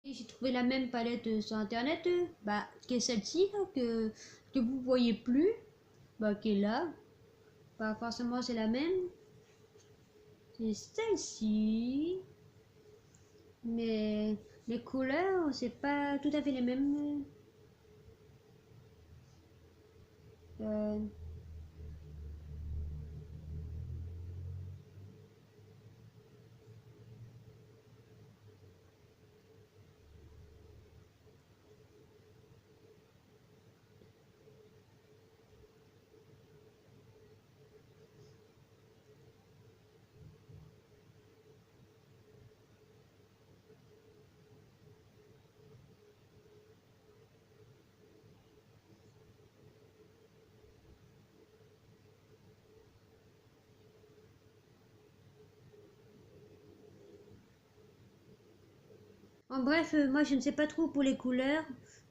J'ai trouvé la même palette sur internet, qui est celle-ci là, que vous voyez plus, qui est là. Pas forcément c'est la même. C'est celle-ci. Mais les couleurs, c'est pas tout à fait les mêmes. Euh, En bref, moi je ne sais pas trop pour les couleurs,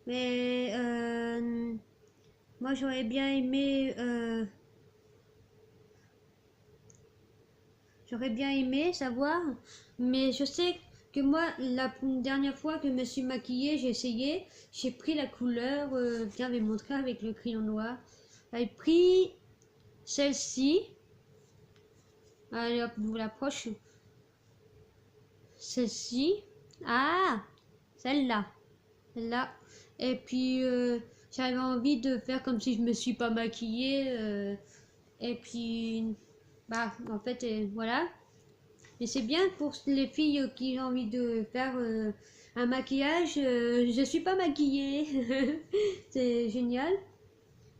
mais moi j'aurais bien aimé savoir, mais je sais que moi la dernière fois que je me suis maquillée, j'ai pris la couleur, tiens, je vais montrer avec le crayon noir. J'ai pris celle-ci, allez hop, je vous l'approche, celle-ci, ah, celle-là. Là. Et puis j'avais envie de faire comme si je me suis pas maquillée. Et puis en fait voilà. Mais c'est bien pour les filles qui ont envie de faire un maquillage. Je suis pas maquillée. C'est génial.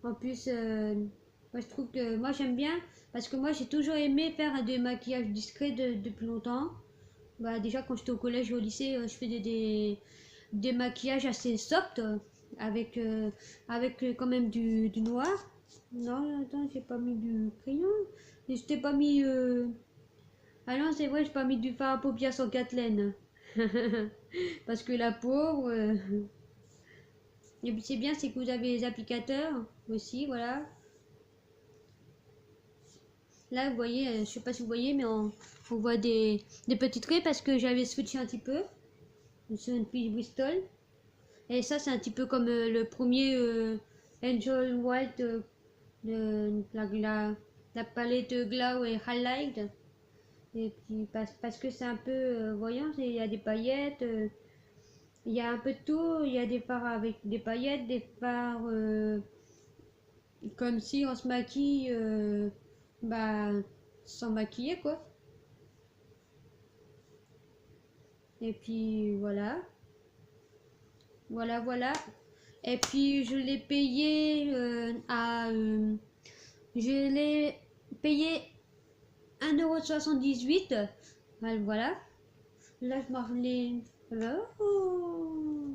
En plus, moi je trouve que moi j'aime bien parce que moi j'ai toujours aimé faire des maquillages discrets depuis longtemps. Déjà quand j'étais au collège et au lycée, je faisais des maquillages assez soft avec quand même du noir. Non, attends, j'ai pas mis du crayon. Et je t'ai pas mis. Ah non, c'est vrai, j'ai pas mis du fard à paupières sur Kathleen. Parce que la pauvre. Et puis c'est bien, c'est que vous avez les applicateurs aussi, voilà. Là, vous voyez, je sais pas si vous voyez, mais on voit des petits traits parce que j'avais switché un petit peu. C'est une fille Bristol. Et ça, c'est un petit peu comme le premier Angel White de la palette Glow et Highlight. Et puis, parce que c'est un peu voyant, il y a des paillettes, il y a un peu de tout. Il y a des fards avec des paillettes, des fards comme si on se maquille bah, sans maquiller, quoi. Et puis, voilà. Voilà, voilà. Et puis je l'ai payé je l'ai payé 1,78 €. Voilà. Là je m'en oh.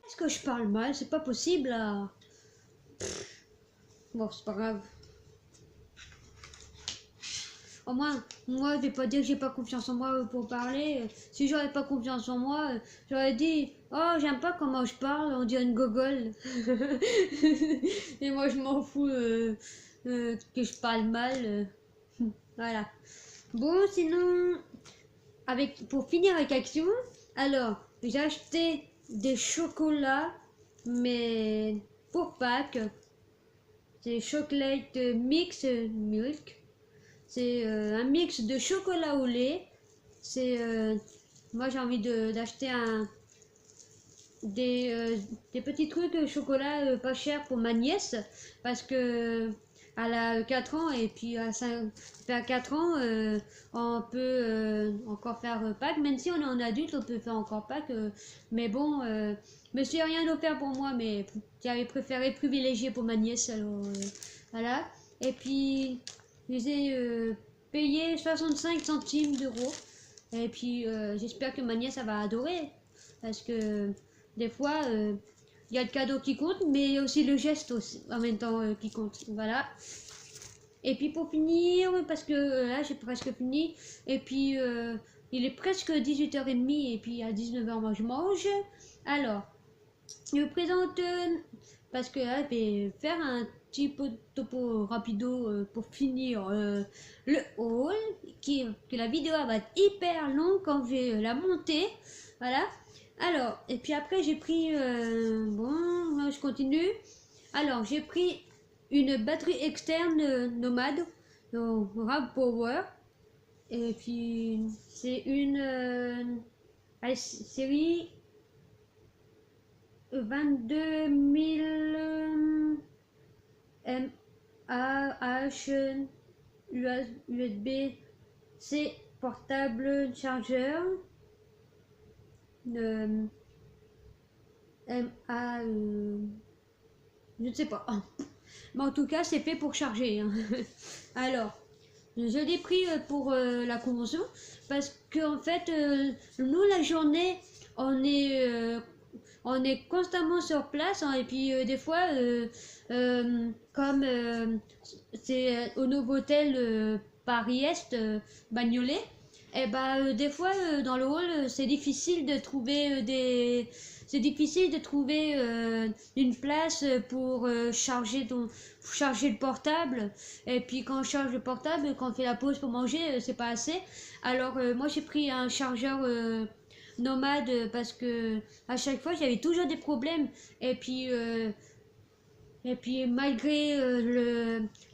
Est-ce que je parle mal? C'est pas possible là. Bon, c'est pas grave. Au moins, moi, je vais pas dire que j'ai pas confiance en moi pour parler. Si j'aurais pas confiance en moi, j'aurais dit, oh, j'aime pas comment je parle, on dirait une gogole. Et moi, je m'en fous que je parle mal. Voilà. Bon, sinon, pour finir avec Action, alors, j'ai acheté des chocolats, mais pour Pâques. C'est chocolate mix milk. C'est un mix de chocolat au lait. C'est moi j'ai envie d'acheter des petits trucs de chocolat pas cher pour ma nièce parce que elle a 4 ans et puis à 4 ans on peut encore faire Pâques, même si on est en adulte on peut faire encore Pâques, mais bon monsieur a rien offert pour moi, mais j'avais préféré privilégier pour ma nièce, alors voilà. Et puis j'ai payé 65 centimes d'euros. Et puis j'espère que ma nièce elle va adorer. Parce que des fois, il y a le cadeau qui compte, mais il y a aussi le geste aussi, en même temps qui compte. Voilà. Et puis pour finir, parce que là j'ai presque fini. Et puis il est presque 18h30 et puis à 19h moi je mange. Alors, je vous présente, parce que là je vais faire un petit peu de topo rapido pour finir le haul, que la vidéo va être hyper longue quand je vais la monter. Voilà. Alors, et puis après j'ai pris, bon, je continue. Alors, j'ai pris une batterie externe Nomade, RAV Power. Et puis, c'est une série 22000 mAh USB-C portable chargeur. MA, je ne sais pas. Mais en tout cas, c'est fait pour charger, hein. Alors, je l'ai pris pour la convention parce qu'en fait, nous, la journée, on est constamment sur place, hein, et puis des fois, comme c'est au Novotel Paris-Est, Bagnolet, et des fois dans le hall, c'est difficile de trouver c'est difficile de trouver une place pour charger le portable. Et puis quand on charge le portable, quand on fait la pause pour manger, c'est pas assez. Alors moi j'ai pris un chargeur Nomade parce que à chaque fois j'avais toujours des problèmes. Et puis malgré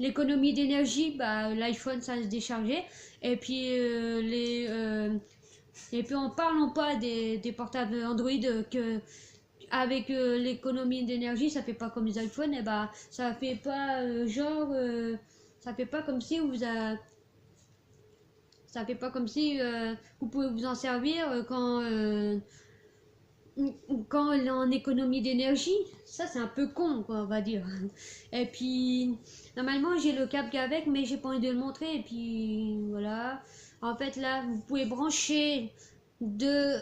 l'économie d'énergie, l'iPhone ça se déchargeait. Et puis et puis en parlant pas des portables Android que avec l'économie d'énergie, ça fait pas comme les iPhones, et ça fait pas ça fait pas comme si ça fait pas comme si vous pouvez vous en servir quand elle est en économie d'énergie. Ça c'est un peu con quoi, on va dire. Et puis normalement j'ai le câble qu'avec, mais j'ai pas envie de le montrer. Et puis voilà, en fait là vous pouvez brancher deux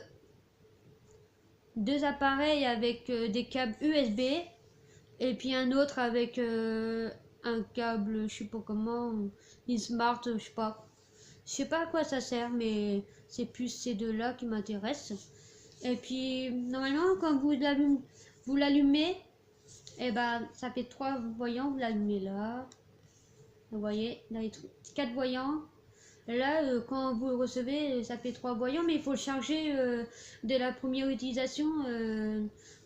appareils avec des câbles USB, et puis un autre avec un câble, je sais pas comment, une smart, je sais pas à quoi ça sert, mais c'est plus ces deux là qui m'intéressent. Et puis normalement quand vous l'allumez, et ça fait 3 voyants, vous l'allumez là, vous voyez là, 4 voyants. Là, quand vous le recevez, ça fait 3 voyants, mais il faut le charger dès la première utilisation.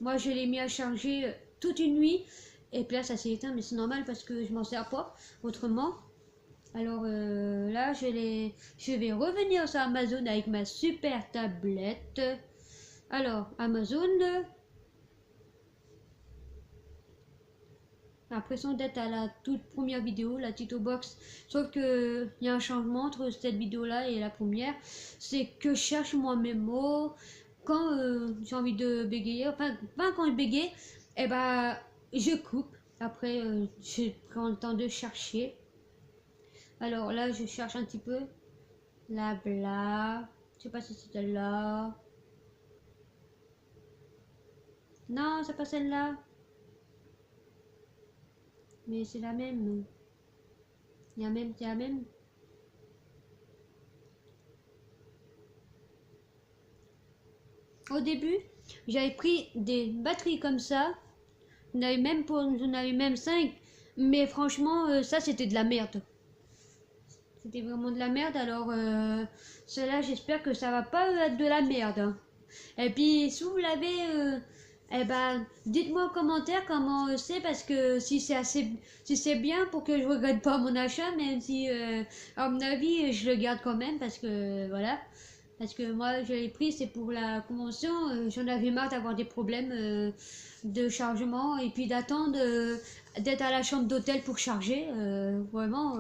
Moi, je l'ai mis à charger toute une nuit, et puis là, ça s'est éteint, mais c'est normal parce que je m'en sers pas autrement. Alors là, je vais revenir sur Amazon avec ma super tablette. Alors, Amazon, l'impression d'être à la toute première vidéo, la Tito Box, sauf que il y a un changement entre cette vidéo là et la première, c'est que je cherche moi mes mots quand j'ai envie de bégayer, enfin quand je bégaye, et je coupe, après je prends le temps de chercher. Alors là je cherche un petit peu la bla, je sais pas si c'est celle-là, non c'est pas celle-là, mais c'est la même. C'est la même. Au début, j'avais pris des batteries comme ça. J'en avais même 5. Mais franchement, ça c'était de la merde. C'était vraiment de la merde. Alors, celle-là, j'espère que ça va pas être de la merde, hein. Et puis, si vous l'avez, dites-moi en commentaire comment c'est, parce que si c'est bien pour que je regrette pas mon achat, même si, à mon avis, je le garde quand même, parce que voilà. Parce que moi, je l'ai pris, c'est pour la convention. J'en avais marre d'avoir des problèmes de chargement et puis d'attendre d'être à la chambre d'hôtel pour charger. Vraiment,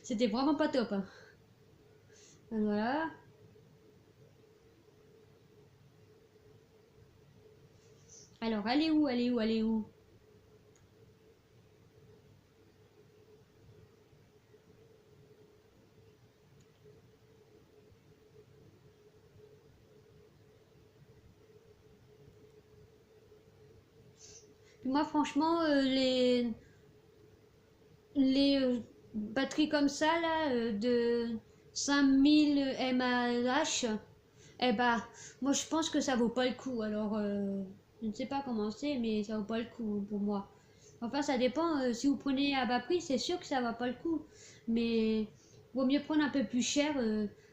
c'était vraiment pas top, hein. Voilà. Alors, allez où, allez où, allez où? Puis moi, franchement, les batteries comme ça, là, de 5000 mAh, moi, je pense que ça vaut pas le coup. Alors, je ne sais pas comment c'est, mais ça vaut pas le coup pour moi. Enfin, ça dépend. Si vous prenez à bas prix, c'est sûr que ça va pas le coup. Mais vaut mieux prendre un peu plus cher.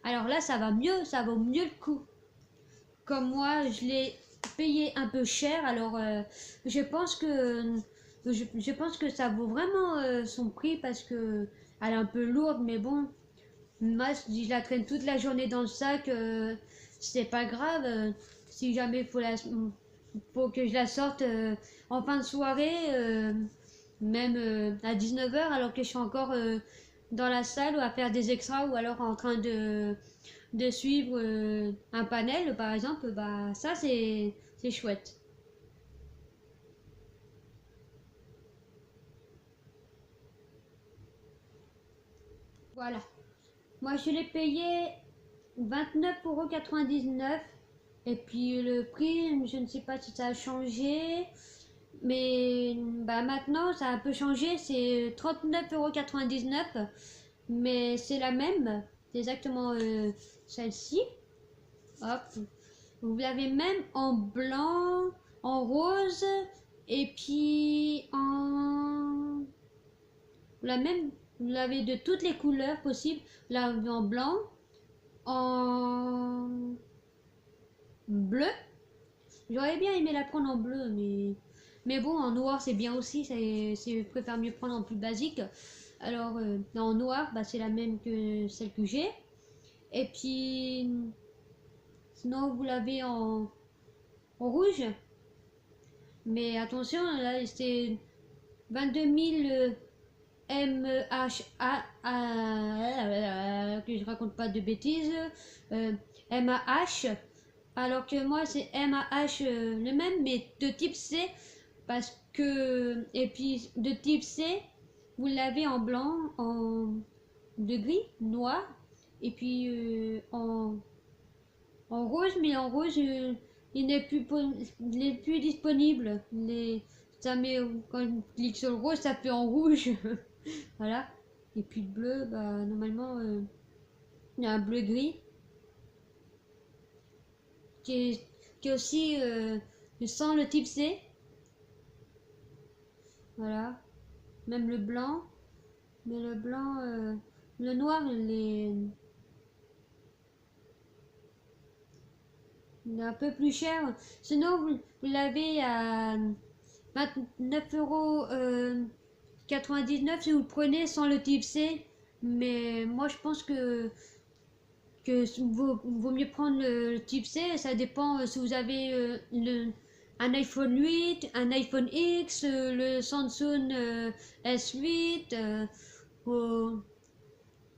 Alors là, ça va mieux, ça vaut mieux le coup. comme moi, je l'ai payé un peu cher, alors je pense que je pense que ça vaut vraiment son prix parce que elle est un peu lourde, mais bon, moi si je la traîne toute la journée dans le sac, c'est pas grave. Si jamais faut que je la sorte en fin de soirée, même à 19 h alors que je suis encore dans la salle ou à faire des extras ou alors en train de suivre un panel par exemple, bah ça c'est chouette. Voilà. Moi je l'ai payé 29,99 € et puis le prix, je ne sais pas si ça a changé, mais bah maintenant ça a un peu changé, c'est 39,99 € mais c'est la même, c'est exactement celle-ci. Hop. Vous l'avez même en blanc, en rose et puis en... La même, vous l'avez de toutes les couleurs possibles. Vous l'avez en blanc, en bleu. J'aurais bien aimé la prendre en bleu, mais bon, en noir c'est bien aussi. Je préfère mieux prendre en plus basique. Alors, en noir, bah, c'est la même que celle que j'ai. Et puis, sinon, vous l'avez en rouge. Mais attention, là, c'est 22 000 que je raconte pas de bêtises, MAH, alors que moi c'est MAH le même, mais de type C, parce que, et puis de type C, vous l'avez en blanc, de gris, noir, et puis en rose, mais en rose, il n'est plus disponible. Ça met, quand je clique sur le rose, ça fait en rouge. Voilà. Et puis le bleu, bah, normalement, il y a un bleu gris qui est aussi sans le type C. Voilà. Même le blanc. Mais le blanc, le noir, il est un peu plus cher. Sinon, vous l'avez à 29,99 € si vous le prenez sans le type C. Mais moi, je pense que vaut mieux prendre le type C. Ça dépend si vous avez un iPhone 8, un iPhone X, le Samsung S8.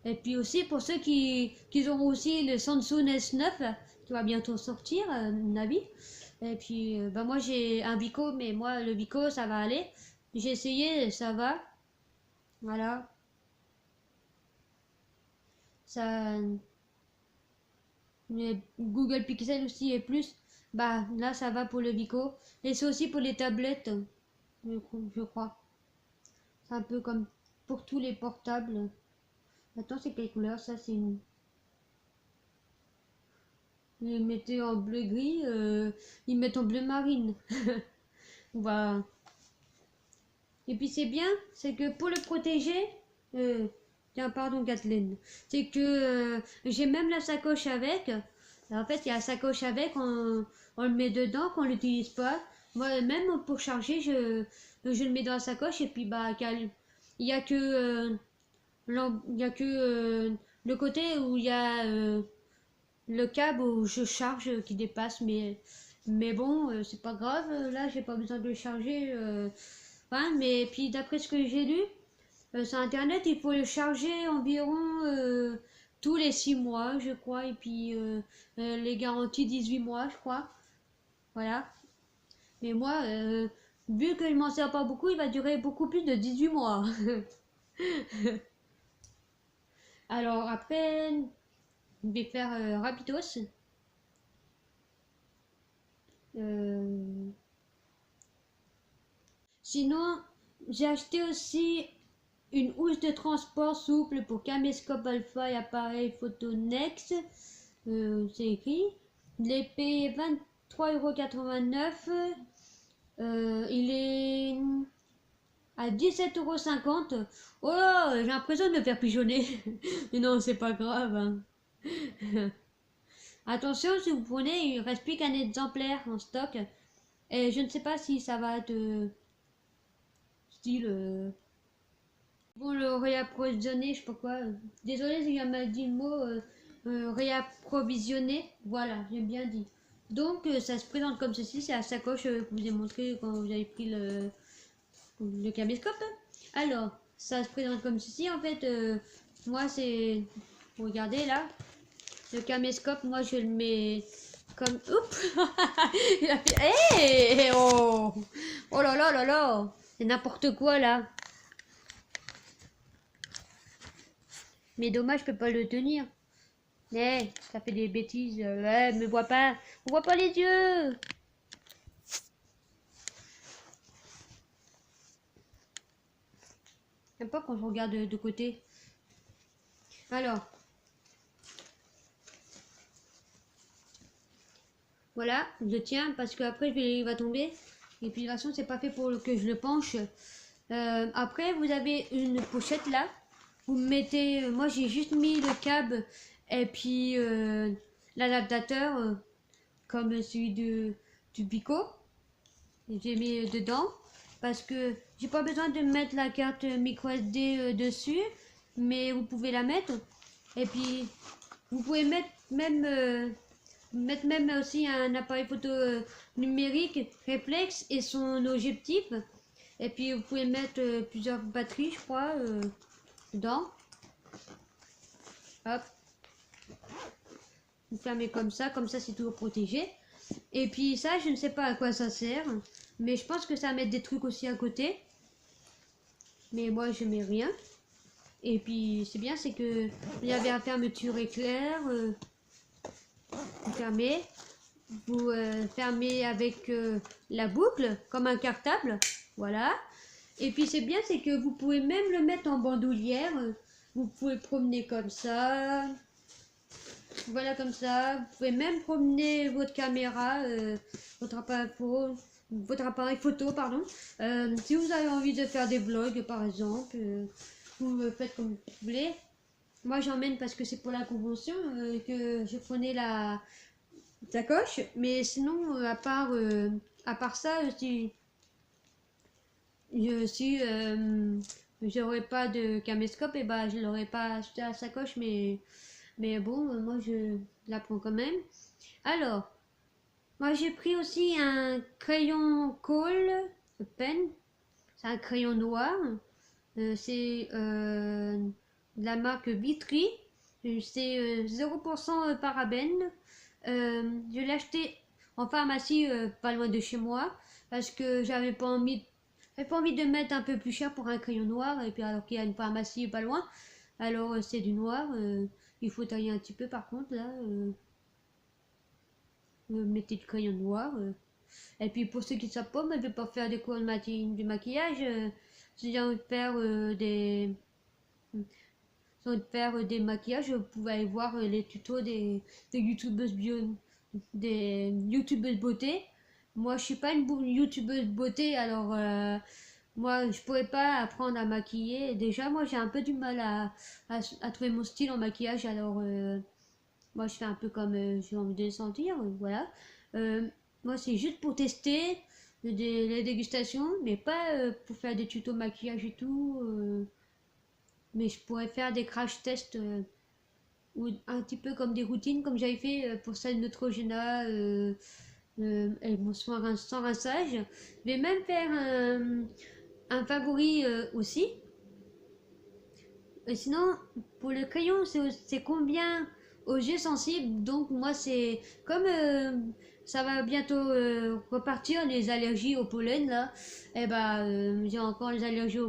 Et puis aussi pour ceux qui auront aussi le Samsung S9 qui va bientôt sortir, à mon avis. Et puis bah moi j'ai un Vico, mais moi le Vico ça va aller. J'ai essayé, ça va. Voilà. Ça, mais Google Pixel aussi et plus. Bah là ça va pour le Vico. Et c'est aussi pour les tablettes, je crois. C'est un peu comme pour tous les portables. Attends, c'est quelle couleur ça? C'est une... Ils mettaient en bleu gris, ils mettent en bleu marine. Voilà. Et puis c'est bien, c'est que pour le protéger, tiens, pardon Kathleen, c'est que j'ai même la sacoche avec. En fait, il y a la sacoche avec, on le met dedans, qu'on l'utilise pas. Moi, même pour charger, je le mets dans la sacoche et puis bah, il y a que, il y a que le côté où il y a le câble où je charge qui dépasse, mais bon, c'est pas grave, là j'ai pas besoin de le charger. Ouais, mais puis d'après ce que j'ai lu sur internet, il faut le charger environ tous les 6 mois, je crois, et puis les garanties 18 mois, je crois. Voilà. Mais moi, vu que je m'en sers pas beaucoup, il va durer beaucoup plus de 18 mois. Alors après, je vais faire rapidos. Euh, Sinon, j'ai acheté aussi une housse de transport souple pour caméscope alpha et appareil photo Nex. C'est écrit. Je l'ai payé 23,89 €. Il est à 17,50 €. Oh, j'ai l'impression de me faire pigeonner. Mais non, c'est pas grave, hein. Attention, si vous prenez, il ne reste plus qu'un exemplaire en stock. Et je ne sais pas si ça va être style... Bon, le réapprovisionner, je sais pas quoi. Désolé si j'ai mal dit le mot réapprovisionner. Voilà, j'ai bien dit. Donc, ça se présente comme ceci. C'est la sacoche que je vous ai montré quand vous avez pris le caméscope. Alors, ça se présente comme ceci. En fait, moi, c'est... Regardez là. Le caméscope, moi, je le mets comme... Oups. Il a fait... Hey, oh. Oh là là là là. C'est n'importe quoi là. Mais dommage, je peux pas le tenir. Mais ça fait des bêtises. Ouais, me vois pas. On voit pas les yeux. J'aime pas quand je regarde de côté. Alors. Voilà, je tiens parce que après il va tomber. Et puis de toute façon, c'est pas fait pour que je le penche. Après, vous avez une pochette là. Vous mettez, moi j'ai juste mis le câble et puis l'adaptateur comme celui du Pico. J'ai mis dedans parce que j'ai pas besoin de mettre la carte micro SD dessus, mais vous pouvez la mettre. Et puis vous pouvez mettre même aussi un appareil photo numérique réflexe et son objectif. Et puis vous pouvez mettre plusieurs batteries, je crois, dedans. Hop. Vous fermez comme ça c'est toujours protégé. Et puis ça, je ne sais pas à quoi ça sert, mais je pense que ça va mettre des trucs aussi à côté. Mais moi, je mets rien. Et puis c'est bien, c'est que il y avait la fermeture éclair. Vous fermez. Vous fermez avec la boucle, comme un cartable. Voilà. Et puis c'est bien, c'est que vous pouvez même le mettre en bandoulière. Vous pouvez promener comme ça. Voilà, comme ça. Vous pouvez même promener votre caméra, votre appareil photo, pardon. Si vous avez envie de faire des vlogs, par exemple, vous le faites comme vous voulez. Moi, j'emmène parce que c'est pour la convention que je prenais la sacoche. Mais sinon, à part ça, si j'aurais pas de caméscope, et bah je l'aurais pas acheté à la sacoche, mais bon, moi je la prends quand même. Alors, moi j'ai pris aussi un crayon Kohl pen, c'est un crayon noir, c'est de la marque Vitry, c'est 0% parabène. Je l'ai acheté en pharmacie pas loin de chez moi parce que j'avais pas envie de mettre un peu plus cher pour un crayon noir, et puis alors qu'il y a une pharmacie pas loin, alors c'est du noir. Il faut tailler un petit peu par contre là. Mettez du crayon noir. Et puis pour ceux qui ne savent pas, mais je vais pas faire des cours de maquillage. Si j'ai envie de faire des maquillages, vous pouvez aller voir les tutos des youtubeuses des youtubeuses beauté. Moi je suis pas une youtubeuse beauté, alors moi je pourrais pas apprendre à maquiller. Déjà moi j'ai un peu du mal à trouver mon style en maquillage, alors moi je fais un peu comme j'ai envie de le sentir, voilà. Moi c'est juste pour tester les dégustations, mais pas pour faire des tutos maquillage et tout. Mais je pourrais faire des crash tests ou un petit peu comme des routines, comme j'avais fait pour celle Neutrogena et mon soin sans rinçage. Je vais même faire un favori aussi. Et sinon, pour le crayon, c'est combien aux yeux sensibles. Donc moi, c'est comme ça va bientôt repartir les allergies au pollen là. Et bah, j'ai encore les allergies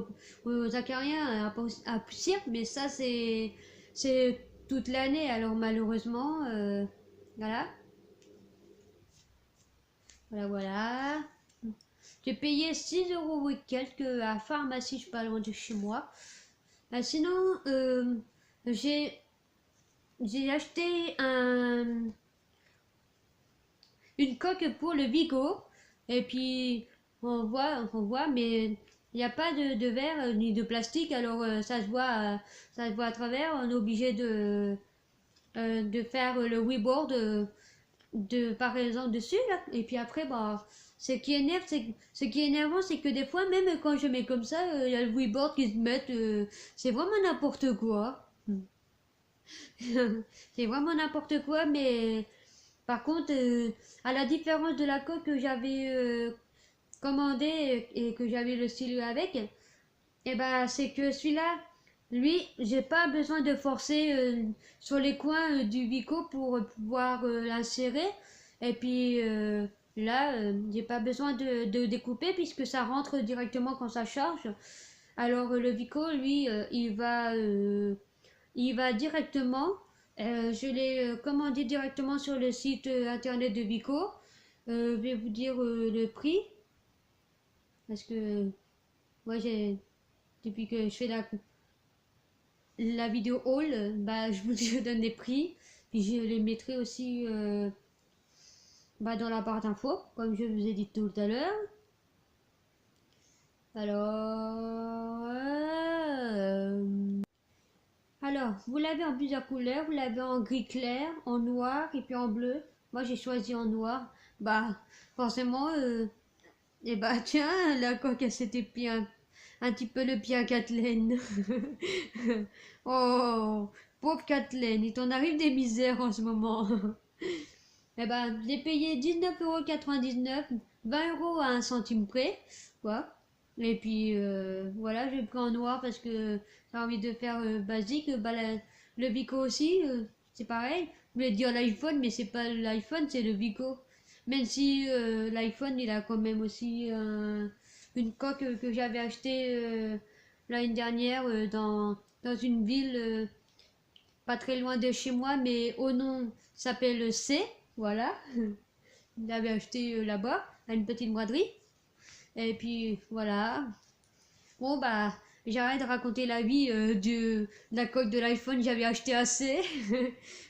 aux acariens à poussière, mais ça c'est toute l'année. Alors malheureusement, voilà, voilà. J'ai payé 6 € et quelques à la pharmacie, je suis pas loin de chez moi. Sinon, j'ai acheté une coque pour le Vigo. Et puis, on voit, mais il n'y a pas de verre ni de plastique. Alors, ça se voit à travers. On est obligé de faire le whiteboard par exemple dessus là. Et puis après bah ce qui est énervant c'est que des fois même quand je mets comme ça il y a le whiteboard qui se met c'est vraiment n'importe quoi. C'est vraiment n'importe quoi mais par contre à la différence de la coque que j'avais commandé et que j'avais le stylo avec, et ben c'est que celui-là, lui, j'ai pas besoin de forcer sur les coins du Vico pour pouvoir l'insérer. Et puis là, j'ai pas besoin de découper puisque ça rentre directement quand ça charge. Alors le Vico, lui, il va directement. Je l'ai commandé directement sur le site internet de Vico. Je vais vous dire le prix parce que moi j'ai depuis que je fais la vidéo haul, bah, je donne des prix, puis je les mettrai aussi bah, dans la barre d'infos, comme je vous ai dit tout à l'heure. Alors, alors, vous l'avez en plusieurs couleurs, vous l'avez en gris clair, en noir et puis en bleu. Moi, j'ai choisi en noir. Bah, forcément, et bah tiens, la coque, elle s'était pris un petit peu le pied à Kathleen. Oh, pauvre Kathleen, il t'en arrive des misères en ce moment. Eh ben, j'ai payé 19,99 €, 20 € à un centime près, quoi. Et puis, voilà, j'ai pris en noir parce que j'ai envie de faire basique. Bah, le Vico aussi, c'est pareil. Je voulais dire l'iPhone, mais c'est pas l'iPhone, c'est le Vico. Même si l'iPhone, il a quand même aussi une coque que j'avais achetée l'année dernière dans une ville pas très loin de chez moi, mais au nom s'appelle C. Voilà. Je l'avais acheté là-bas, à une petite braderie. Et puis voilà. Bon, bah, j'arrête de raconter la vie de la coque de l'iPhone, j'avais acheté assez.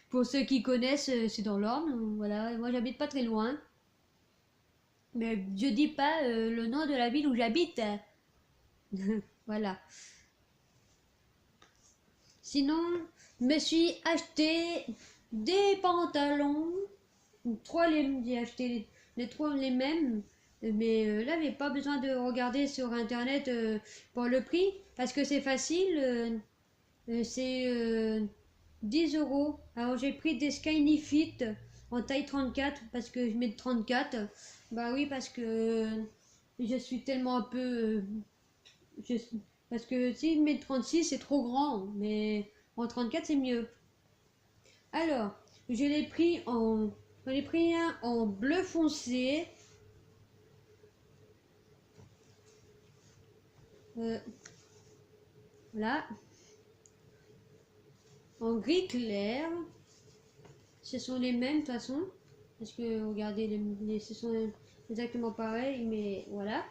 Pour ceux qui connaissent, c'est dans l'Orne. Voilà, moi j'habite pas très loin. Mais je dis pas le nom de la ville où j'habite. Voilà. Sinon, je me suis acheté des pantalons. J'ai acheté les trois les mêmes. Mais là, j'ai pas besoin de regarder sur internet pour le prix parce que c'est facile. C'est 10 euros. Alors j'ai pris des Skinny Fit en taille 34 parce que je mets de 34. Bah oui, parce que je suis tellement un peu. Je parce que si je mets 36, c'est trop grand. Mais en 34, c'est mieux. Alors, j'en ai pris un en bleu foncé. Voilà. En gris clair. Ce sont les mêmes de toute façon. Parce que regardez, ce sont exactement pareils, mais voilà.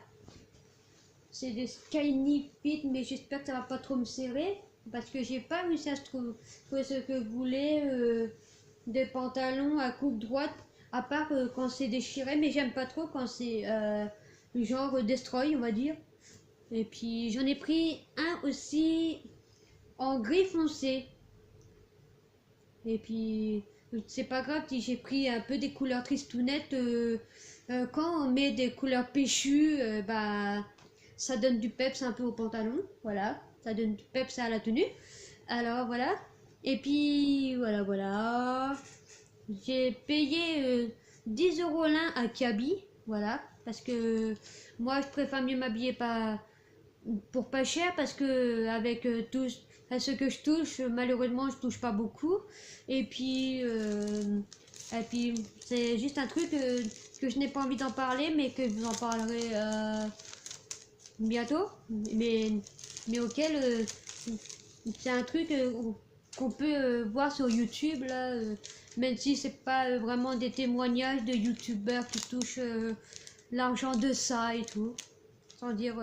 C'est des Skinny Fit, mais j'espère que ça va pas trop me serrer. Parce que j'ai pas réussi à trouver ce que je voulais. Des pantalons à coupe droite. À part quand c'est déchiré, mais j'aime pas trop quand c'est genre destroy, on va dire. Et puis j'en ai pris un aussi en gris foncé. Et puis c'est pas grave si j'ai pris un peu des couleurs tristounettes. Quand on met des couleurs péchues, bah ça donne du peps un peu au pantalon. Voilà, ça donne du peps à la tenue. Alors voilà. Et puis voilà. J'ai payé 10 € l'un à Kaby. Voilà. Parce que moi je préfère mieux m'habiller pas pour pas cher parce que avec tout ce que je touche, malheureusement je touche pas beaucoup. Et puis c'est juste un truc que je n'ai pas envie d'en parler, mais que je vous en parlerai bientôt. Mais auquel c'est un truc qu'on peut voir sur YouTube là, même si c'est pas vraiment des témoignages de youtubeurs qui touchent l'argent de ça et tout, sans dire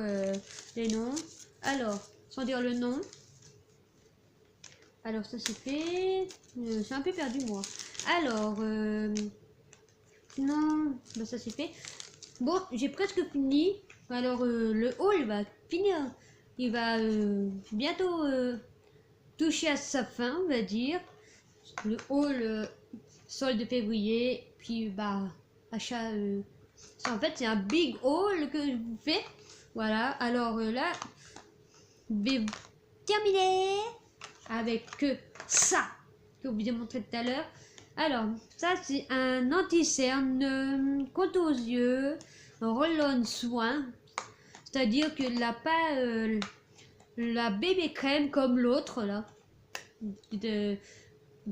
les noms. Alors, sans dire le nom. Alors ça c'est fait. C'est un peu perdu moi. Alors, non, bah, ça c'est fait. Bon, j'ai presque fini. Alors le haul va finir. Il va bientôt toucher à sa fin, on va dire. le haul solde de février, puis bah achat. En fait, c'est un big haul que je vous fais. Voilà, alors là, je vais terminer avec ça que vous ai montré tout à l'heure. Alors, ça c'est un anti-cerne contre aux yeux, un roll-on soin, c'est-à-dire que pas la bébé crème comme l'autre là, de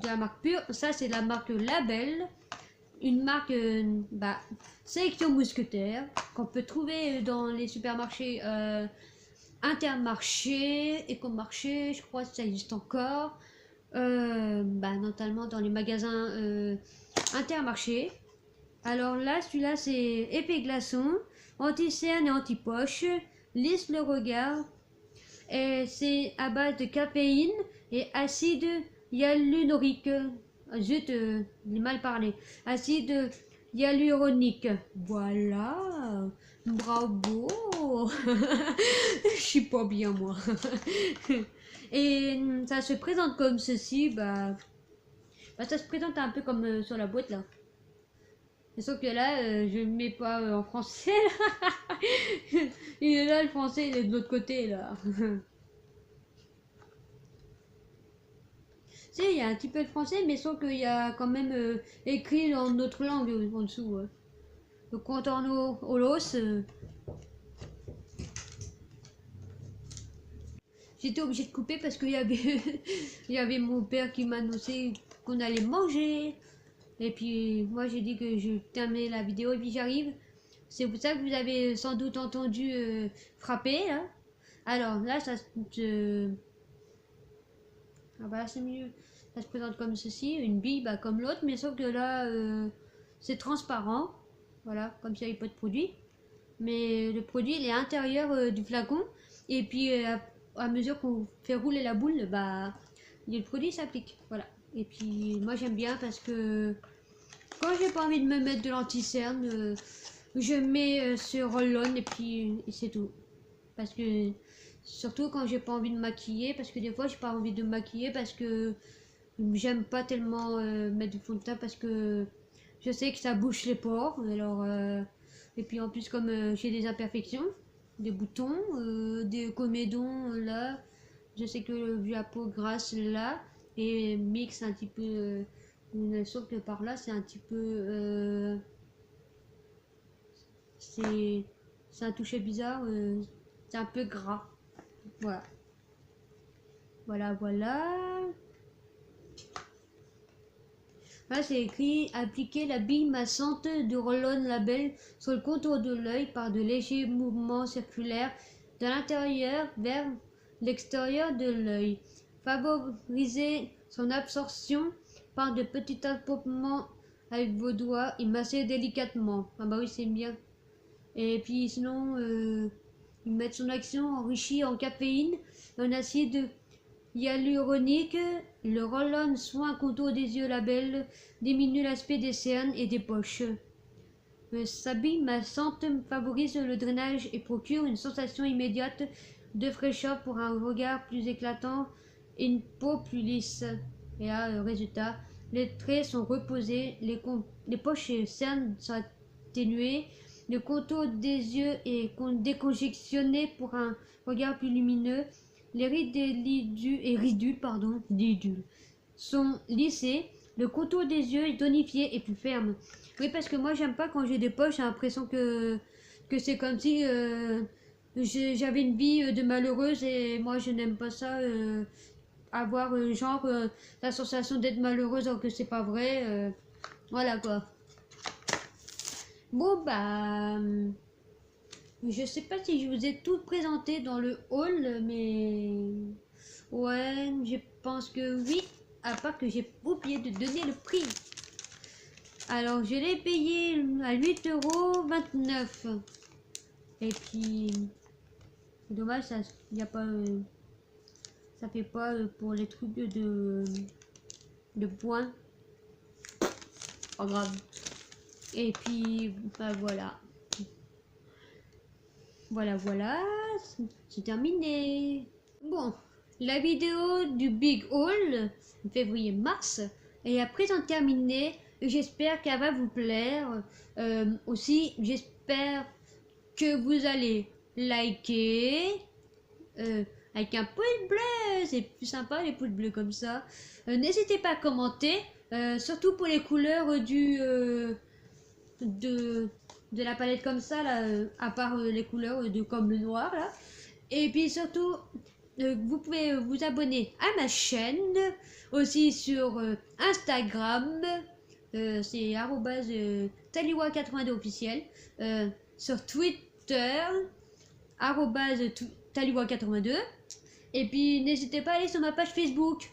la marque Pure. Ça c'est la marque Label, une marque sélection mousquetaire qu'on peut trouver dans les supermarchés Intermarché, Écomarché, je crois que ça existe encore, notamment dans les magasins Intermarché. Alors là, celui-là c'est épais glaçon, anti-cerne et anti-poche, lisse le regard, et c'est à base de caféine et acide hyaluronique. Zut, j'ai mal parlé. Acide hyaluronique. Voilà. Bravo. Je suis pas bien moi. Et ça se présente comme ceci. Ça se présente un peu comme sur la boîte là. Sauf que là, je ne mets pas en français. Il est là le français, il est de l'autre côté là. Si, il y a un petit peu de français, mais sauf qu'il y a quand même écrit dans notre langue en dessous. Le contorno holos. J'étais obligée de couper parce qu'il y avait, il y avait mon père qui m'a annoncé qu'on allait manger. Et puis moi j'ai dit que je terminais la vidéo et puis j'arrive. C'est pour ça que vous avez sans doute entendu frapper. Hein. Alors là, ça se... Ah bah c'est mieux. Ça se présente comme ceci, une bille comme l'autre, mais sauf que là c'est transparent. Voilà, comme s'il n'y avait pas de produit. Mais le produit il est à l'intérieur du flacon. Et puis à mesure qu'on fait rouler la boule, le produit s'applique. Voilà. Et puis moi j'aime bien parce que quand j'ai pas envie de me mettre de l'anti-cerne, je mets ce roll-on et puis c'est tout. Parce que surtout quand j'ai pas envie de maquiller, parce que des fois j'ai pas envie de me maquiller parce que j'aime pas tellement mettre du fond de teint parce que je sais que ça bouche les pores. Alors et puis en plus comme j'ai des imperfections, des boutons, des comédons là, je sais que j'ai la peau grasse là et mix un petit peu. Sauf que par là c'est un petit peu c'est un toucher bizarre, c'est un peu gras. Voilà. Voilà. Là c'est écrit appliquer la bille massante de roll-on label sur le contour de l'œil par de légers mouvements circulaires de l'intérieur vers l'extérieur de l'œil. Favoriser son absorption par de petits tapotements avec vos doigts et masser délicatement. Ah bah oui c'est bien. Et puis sinon ils mettent son action enrichie en caféine, en acide hyaluronique, le roll-on soin contour des yeux label diminue l'aspect des cernes et des poches. Sa bille massante favorise le drainage et procure une sensation immédiate de fraîcheur pour un regard plus éclatant et une peau plus lisse. Et là, résultat, les traits sont reposés, les poches et cernes sont atténuées, le contour des yeux est décongestionné pour un regard plus lumineux. Les ridules sont lissés, le contour des yeux est tonifié et plus ferme. Oui, parce que moi j'aime pas quand j'ai des poches, j'ai l'impression que c'est comme si j'avais une vie de malheureuse et moi je n'aime pas ça. Avoir la sensation d'être malheureuse alors que c'est pas vrai. Voilà quoi. Bon je sais pas si je vous ai tout présenté dans le haul, mais ouais, je pense que oui, à part que j'ai oublié de donner le prix. Alors, je l'ai payé à 8,29 €. Et puis, c'est dommage, ça y a pas, ça fait pas pour les trucs de points. Pas grave. Et puis, voilà. Voilà, c'est terminé. Bon, la vidéo du Big Haul, février-mars, Et après en terminer, j'espère qu'elle va vous plaire. Aussi, j'espère que vous allez liker avec un pouce bleu, c'est plus sympa les pouces bleus comme ça. N'hésitez pas à commenter, surtout pour les couleurs de, de la palette comme ça, là, à part les couleurs comme le noir là. Et puis surtout, vous pouvez vous abonner à ma chaîne, aussi sur Instagram, c'est @taliwa82 officiel, sur Twitter, taliwa82, et puis n'hésitez pas à aller sur ma page Facebook,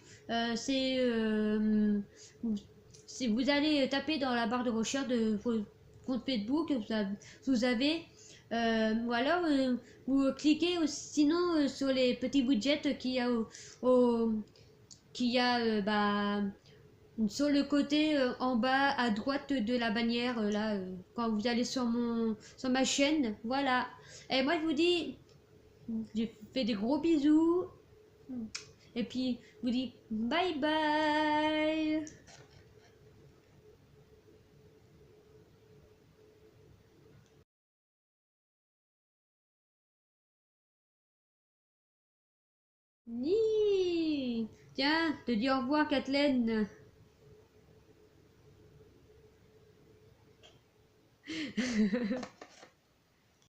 vous allez taper dans la barre de recherche de votre compte Facebook, vous avez ou alors vous cliquez sinon sur les petits widgets qu'il y a sur le côté en bas à droite de la bannière là quand vous allez sur ma chaîne, voilà. Et moi je vous dis, je fais des gros bisous et puis je vous dis bye bye. Ni. Tiens, te dis au revoir, Kathleen.